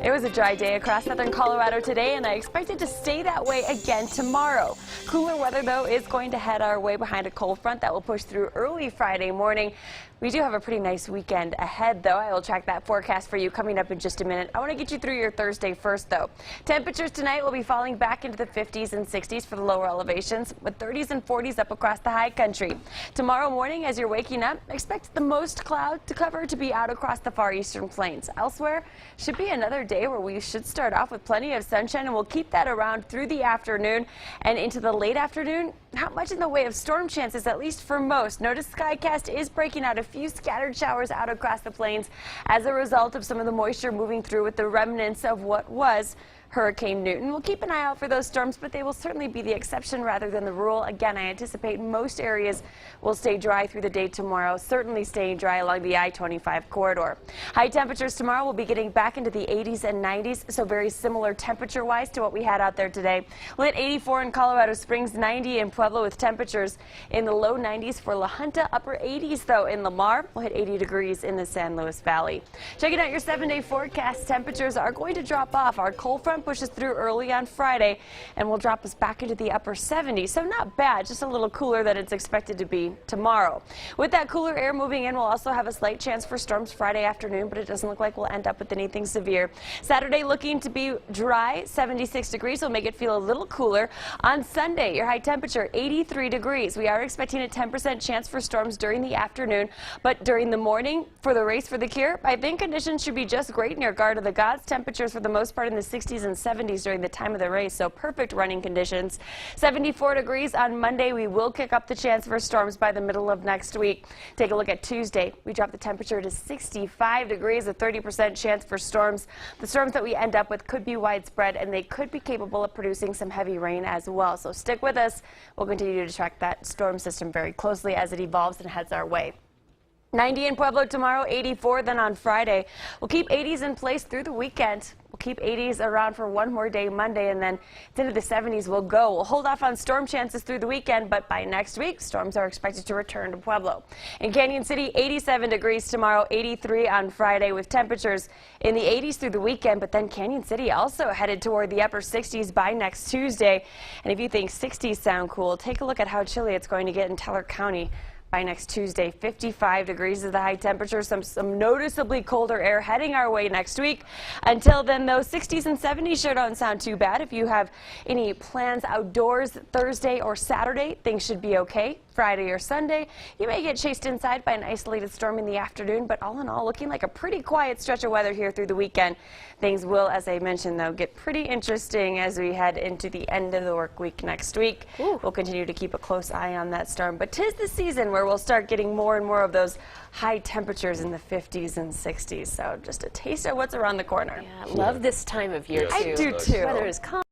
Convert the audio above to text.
It was a dry day across southern Colorado today, and I expect it to stay that way again tomorrow. Cooler weather, though, is going to head our way behind a cold front that will push through early Friday morning. We do have a pretty nice weekend ahead, though. I will track that forecast for you coming up in just a minute. I want to get you through your Thursday first, though. Temperatures tonight will be falling back into the 50s and 60s for the lower elevations, with 30s and 40s up across the high country. Tomorrow morning, as you're waking up, expect the most cloud to cover to be out across the far eastern plains. Elsewhere, should be another day where we should start off with plenty of sunshine, and we'll keep that around through the afternoon and into the late afternoon. Not much in the way of storm chances, at least for most. Notice Skycast is breaking out a few scattered showers out across the plains as a result of some of the moisture moving through with the remnants of what was Hurricane Newton. We'll keep an eye out for those storms, but they will certainly be the exception rather than the rule. Again, I anticipate most areas will stay dry through the day tomorrow, certainly staying dry along the I-25 corridor. High temperatures tomorrow will be getting back into the 80s and 90s, so very similar temperature-wise to what we had out there today. We'll hit 84 in Colorado Springs, 90 in Pueblo, with temperatures in the low 90s for La Junta, upper 80s though in Lamar. We'll hit 80 degrees in the San Luis Valley. Checking out your 7-day forecast, temperatures are going to drop off. Our cold front pushes through early on Friday and will drop us back into the upper 70s. So not bad, just a little cooler than it's expected to be tomorrow. With that cooler air moving in, we'll also have a slight chance for storms Friday afternoon, but it doesn't look like we'll end up with anything severe. Saturday looking to be dry, 76 degrees will make it feel a little cooler. On Sunday, your high temperature 83 degrees. We are expecting a 10% chance for storms during the afternoon, but during the morning for the race for the cure, I think conditions should be just great near Guard of the Gods. Temperatures for the most part in the 60s and 70s during the time of the race, so perfect running conditions. 74 degrees on Monday. We will kick up the chance for storms by the middle of next week. Take a look at Tuesday. We drop the temperature to 65 degrees, a 30% chance for storms. The storms that we end up with could be widespread, and they could be capable of producing some heavy rain as well. So stick with us. We'll continue to track that storm system very closely as it evolves and heads our way. 90 in Pueblo tomorrow, 84 then on Friday. We'll keep 80s in place through the weekend. We'll keep 80s around for one more day Monday, and then it's into the 70s we'll go. We'll hold off on storm chances through the weekend, but by next week, storms are expected to return to Pueblo. In Canyon City, 87 degrees tomorrow, 83 on Friday, with temperatures in the 80s through the weekend, but then Canyon City also headed toward the upper 60s by next Tuesday. And if you think 60s sound cool, take a look at how chilly it's going to get in Teller County. By next Tuesday, 55 degrees is the high temperature, some noticeably colder air heading our way next week. Until then, though, 60s and 70s sure don't sound too bad. If you have any plans outdoors Thursday or Saturday, things should be okay. Friday or Sunday, you may get chased inside by an isolated storm in the afternoon, but all in all, looking like a pretty quiet stretch of weather here through the weekend. Things will, as I mentioned, though, get pretty interesting as we head into the end of the work week next week. Ooh. We'll continue to keep a close eye on that storm, but 'tis the season where we'll start getting more and more of those high temperatures in the 50s and 60s. So just a taste of what's around the corner. Yeah, love this time of year, too. I do, too. Weather is calm.